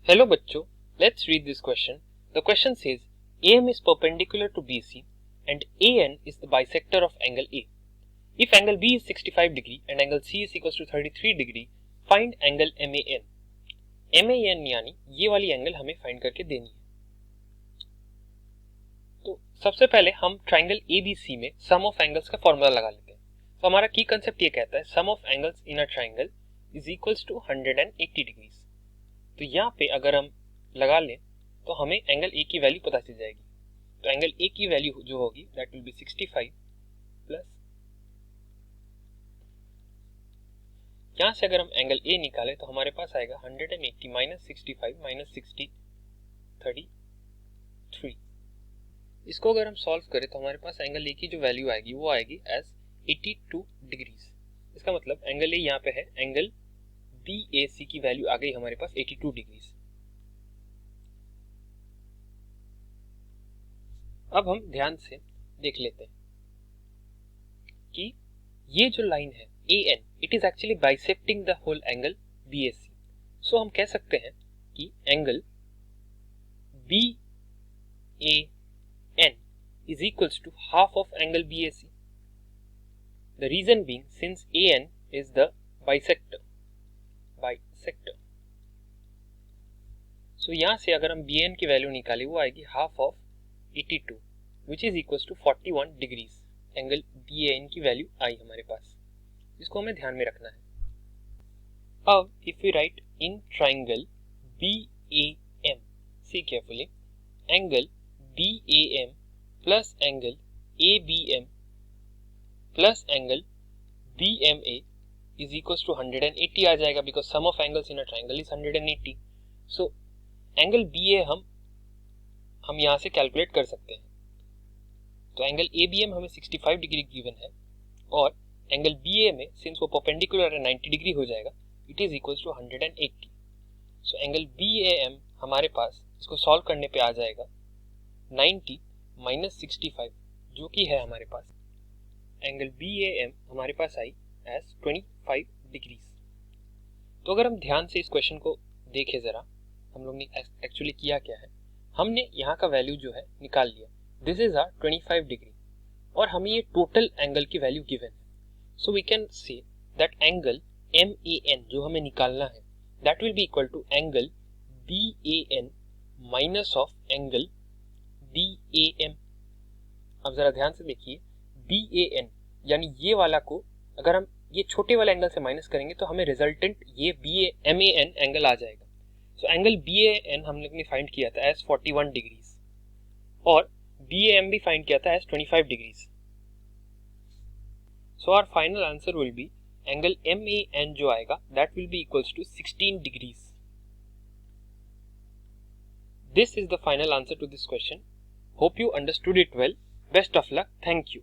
Hello बच्चों, let's read this question. The question says AM is perpendicular to BC and AN is the bisector of angle A. If angle B is 65 degree and angle C is equals to 33 degree, find angle MAN. MAN यानी ये वाली angle हमें find करके देनी है। तो सबसे पहले हम ट्राइंगल ABC में सम ऑफ एंगल्स का फॉर्मूला लगा लेते हैं। तो हमारा की कंसेप्ट ये कहता है sum of angles in a triangle is equals to 180 degrees. तो यहाँ पे अगर हम लगा लें तो हमें एंगल ए की वैल्यू पता चल जाएगी। तो एंगल ए की वैल्यू जो होगी दैट विल बी 65 प्लस, यहाँ से अगर हम एंगल ए निकालें तो हमारे पास आएगा 180 माइनस 65 माइनस 60 33। इसको अगर हम सॉल्व करें तो हमारे पास एंगल ए की जो वैल्यू आएगी वो आएगी एज 82 डिग्रीज। इसका मतलब एंगल ए यहाँ पे है, एंगल BAC की वैल्यू आ गई हमारे पास 82 डिग्रीज। अब हम ध्यान से देख लेते हैं कि ये जो लाइन है AN, it is actually bisecting the whole angle BAC। So हम कह सकते हैं कि angle BAN is equals to half of angle BAC. The reason being since AN is the bisector. So यहाँ से अगर हम BN की वैल्यू निकाले वो आएगी half of 82 which is equals to 41 degrees. Angle BAN की वैल्यू आई हमारे पास, इसको हमें ध्यान में रखना है। अब if we write in triangle BAM, see carefully, angle BAM plus angle ABM plus angle BMA is equals to 180 आ जाएगा because sum of angles in a triangle is 180. So angle BA हम यहाँ से कैलकुलेट कर सकते हैं। तो angle ABM हमें 65 डिग्री गिवन है और एंगल BA में सिंस वो परपेंडिकुलर है 90 डिग्री हो जाएगा, it is equals to 180। So angle BAM हमारे पास इसको सॉल्व करने पे आ जाएगा 90 माइनस 65 जो कि है हमारे पास एंगल BAM हमारे पास आई एज 25 डिग्रीज। तो अगर हम ध्यान से इस क्वेश्चन को देखें जरा, हम लोग ने एक्चुअली किया क्या है, हमने यहाँ का वैल्यू जो है निकाल लिया, दिस इज आर 25 डिग्री और हमें ये टोटल एंगल की वैल्यू गिवन है। So we can say that angle MAN जो हमें निकालना है that will be equal to angle BAN minus of angle BAM। अब जरा ध्यान से देखिए, BAN यानी ये वाला को अगर हम ये छोटे वाले एंगल से माइनस करेंगे तो हमें रिजल्टेंट ये MAN एंगल आ जाएगा। सो एंगल BAN हम लोग ने फाइंड किया था एज 41 डिग्रीज और BAM भी फाइंड किया था as 25 degrees. So our final answer will be angle MAN जो आएगा that will be equals to 16 degrees. This is the final answer to this question. Hope you understood it well. Best of luck. Thank you.